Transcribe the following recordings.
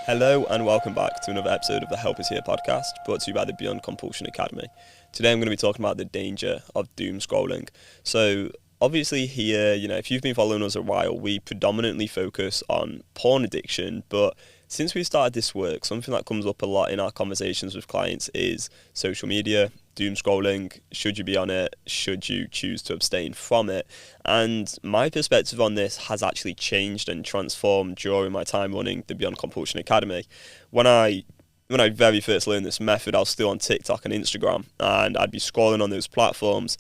Hello and welcome back to another episode of the Help Is Here podcast, brought to you by the Beyond Compulsion Academy. Today I'm going to be talking about the danger of doom scrolling. So obviously here, if you've been following us a while, we predominantly focus on porn addiction, but since we started this work, something that comes up a lot in our conversations with clients is social media, doom scrolling. Should you be on it? Should you choose to abstain from it? And my perspective on this has actually changed and transformed during my time running the Beyond Compulsion Academy. When I very first learned this method, I was still on TikTok and Instagram, and I'd be scrolling on those platforms,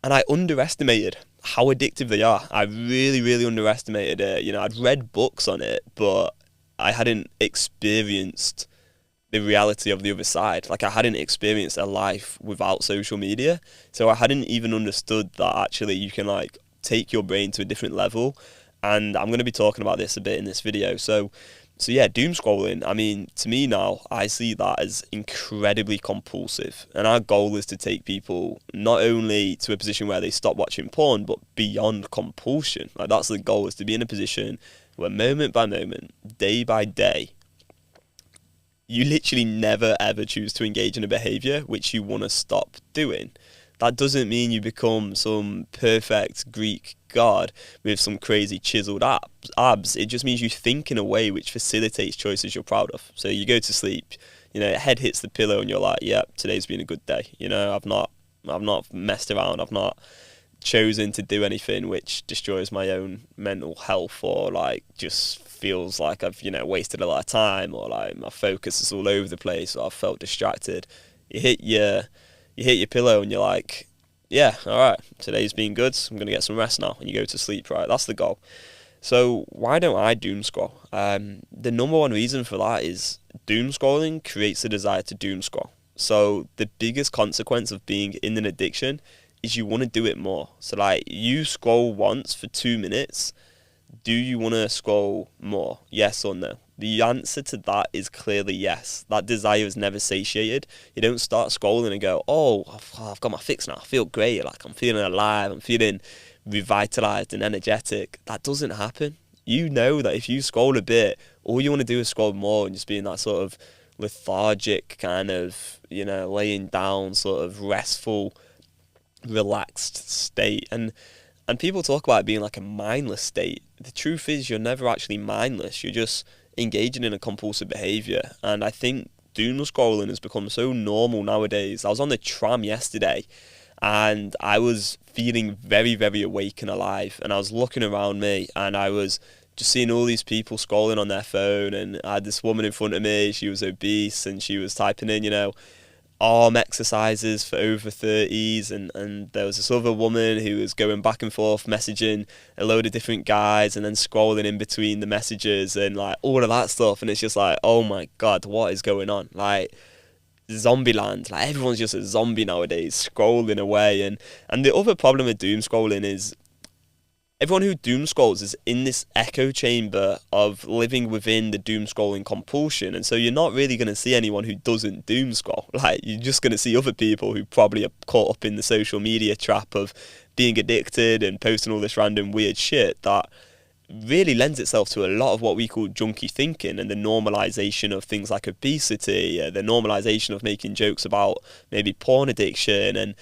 and I underestimated how addictive they are. I really underestimated it. I'd read books on it, but I hadn't experienced the reality of the other side. Like, I hadn't experienced a life without social media, so I hadn't even understood that actually you can take your brain to a different level. And I'm going to be talking about this a bit in this video. So yeah, doom scrolling, to me now, I see that as incredibly compulsive, and our goal is to take people not only to a position where they stop watching porn, but beyond compulsion. That's the goal, is to be in a position where moment by moment, day by day, you literally never ever choose to engage in a behaviour which you want to stop doing. That doesn't mean you become some perfect Greek god with some crazy chiseled abs. It just means you think in a way which facilitates choices you're proud of. So you go to sleep, head hits the pillow and you're like, yeah, today's been a good day. I've not messed around. I've not chosen to do anything which destroys my own mental health, or just feels like I've wasted a lot of time, or my focus is all over the place, or I've felt distracted. You hit your pillow and you're like, yeah, all right, today's been good, I'm gonna get some rest now, and you go to sleep. Right, that's the goal. So why don't I doom scroll? The number one reason for that is doom scrolling creates a desire to doom scroll. So the biggest consequence of being in an addiction is you want to do it more. So you scroll once for 2 minutes, do you want to scroll more? Yes or no? The answer to that is clearly yes. That desire is never satiated. You don't start scrolling and go, oh, I've got my fix now, I feel great, I'm feeling alive, I'm feeling revitalized and energetic. That doesn't happen. You know that if you scroll a bit, all you want to do is scroll more and just be in that sort of lethargic kind of, laying down, sort of restful, relaxed state. And people talk about it being like a mindless state. The truth is, you're never actually mindless. You're just engaging in a compulsive behaviour. And I think doom scrolling has become so normal nowadays. I was on the tram yesterday and I was feeling very awake and alive, and I was looking around me and I was just seeing all these people scrolling on their phone, and I had this woman in front of me. She was obese and she was typing in, arm exercises for over 30s, and there was this other woman who was going back and forth messaging a load of different guys and then scrolling in between the messages and all of that stuff. And it's just oh my god, what is going on? Zombie land. Everyone's just a zombie nowadays, scrolling away. And the other problem with doom scrolling is everyone who doom scrolls is in this echo chamber of living within the doom scrolling compulsion. And so you're not really going to see anyone who doesn't doom scroll. You're just going to see other people who probably are caught up in the social media trap of being addicted and posting all this random weird shit that really lends itself to a lot of what we call junkie thinking, and the normalization of things like obesity, the normalization of making jokes about maybe porn addiction, and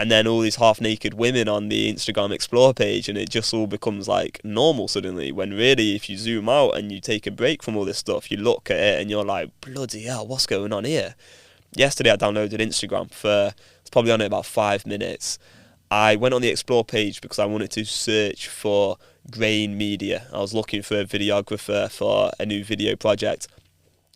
then all these half-naked women on the Instagram Explore page, and it just all becomes normal suddenly, when really, if you zoom out and you take a break from all this stuff, you look at it and you're like, bloody hell, what's going on here? Yesterday I downloaded Instagram it's probably on it about 5 minutes. I went on the Explore page because I wanted to search for Grain Media. I was looking for a videographer for a new video project.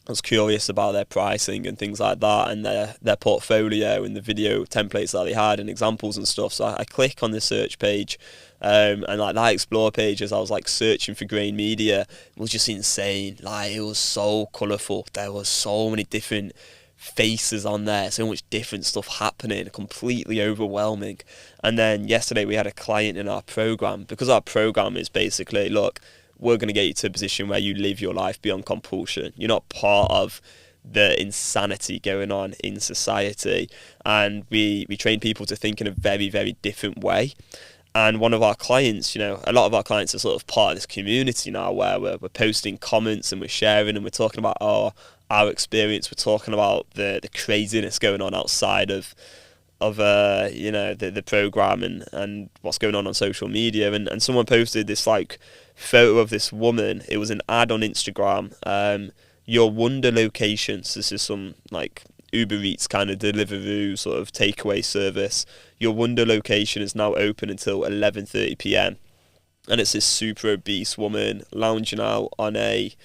I was curious about their pricing and things like that, and their portfolio and the video templates that they had and examples and stuff. So I click on the search page, and that Explore page, as I was searching for Grain Media, was just insane. It was so colourful. There was so many different faces on there, so much different stuff happening, completely overwhelming. And then yesterday we had a client in our program, because our program is basically, look, we're going to get you to a position where you live your life beyond compulsion. You're not part of the insanity going on in society, and we train people to think in a very different way. And one of our clients, a lot of our clients are sort of part of this community now where we're posting comments and we're sharing and we're talking about our experience. We're talking about the craziness going on outside of the program and what's going on social media. And someone posted this like photo of this woman. It was an ad on Instagram. Your Wonder locations. This is some like Uber Eats kind of Deliveroo sort of takeaway service. Your Wonder location is now open until 11:30 p.m. and it's this super obese woman lounging out on a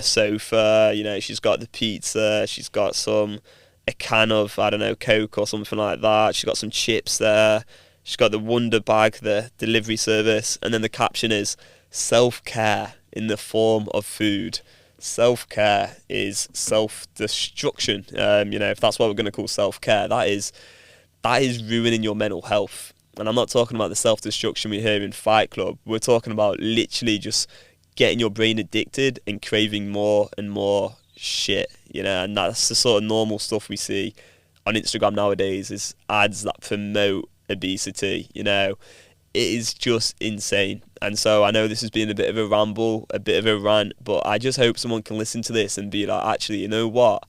sofa. She's got the pizza. She's got a can of, I don't know, Coke or something like that. She's got some chips there. She's got the Wonder bag, the delivery service, and then the caption is self-care in the form of food. Self-care is self-destruction. If that's what we're going to call self-care, that is ruining your mental health. And I'm not talking about the self-destruction we hear in Fight Club. We're talking about literally just getting your brain addicted and craving more and more shit, and that's the sort of normal stuff we see on Instagram nowadays, is ads that promote obesity. It is just insane. And so I know this has been a bit of a ramble, a bit of a rant, but I just hope someone can listen to this and be like, actually, you know what?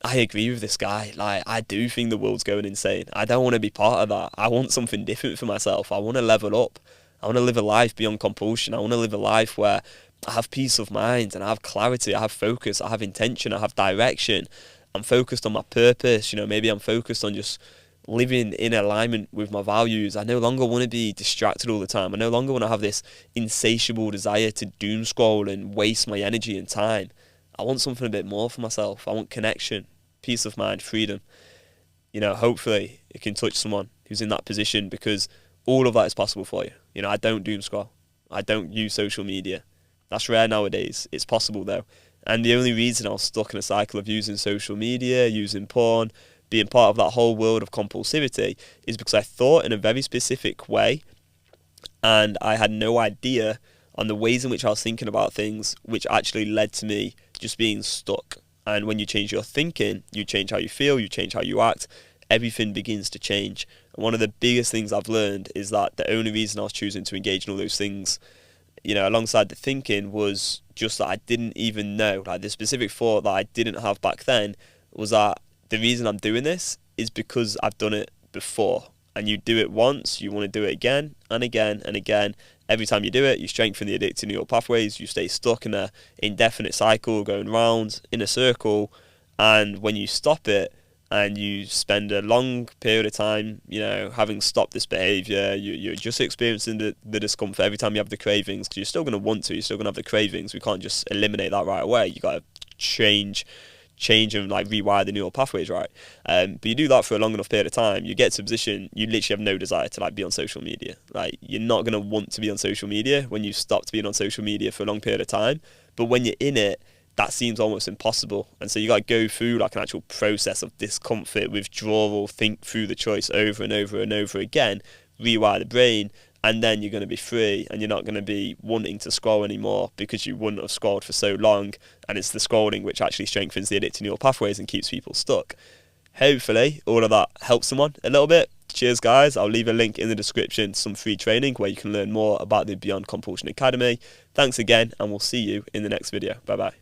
I agree with this guy. Like, I do think the world's going insane. I don't want to be part of that. I want something different for myself. I want to level up. I want to live a life beyond compulsion. I want to live a life where I have peace of mind and I have clarity, I have focus, I have intention, I have direction. I'm focused on my purpose. Maybe I'm focused on just living in alignment with my values. I no longer want to be distracted all the time. I no longer want to have this insatiable desire to doom scroll and waste my energy and time. I want something a bit more for myself. I want connection, peace of mind, freedom. Hopefully it can touch someone who's in that position, because all of that is possible for you. I don't doom scroll. I don't use social media. That's rare nowadays. It's possible though. And the only reason I was stuck in a cycle of using social media, using porn, being part of that whole world of compulsivity is because I thought in a very specific way, and I had no idea on the ways in which I was thinking about things, which actually led to me just being stuck. And when you change your thinking, you change how you feel, you change how you act, everything begins to change. And one of the biggest things I've learned is that the only reason I was choosing to engage in all those things, alongside the thinking, was just that I didn't even know, like the specific thought that I didn't have back then was that the reason I'm doing this is because I've done it before. And you do it once, you want to do it again and again and again. Every time you do it, you strengthen the addictive neural pathways. You stay stuck in a indefinite cycle, going round in a circle. And when you stop it and you spend a long period of time, having stopped this behavior, you're just experiencing the discomfort every time you have the cravings, because you're still going to want to, you're still going to have the cravings. We can't just eliminate that right away. You got to change and like rewire the neural pathways, right? But you do that for a long enough period of time, you get to a position you literally have no desire to like be on social media. Like, you're not going to want to be on social media when you've stopped being on social media for a long period of time. But when you're in it, that seems almost impossible. And so you got to go through like an actual process of discomfort, withdrawal, think through the choice over and over and over again, rewire the brain, and then you're going to be free, and you're not going to be wanting to scroll anymore because you wouldn't have scrolled for so long. And it's the scrolling which actually strengthens the addictive neural pathways and keeps people stuck. Hopefully all of that helps someone a little bit. Cheers guys. I'll leave a link in the description to some free training where you can learn more about the Beyond Compulsion Academy. Thanks again, and we'll see you in the next video. Bye bye.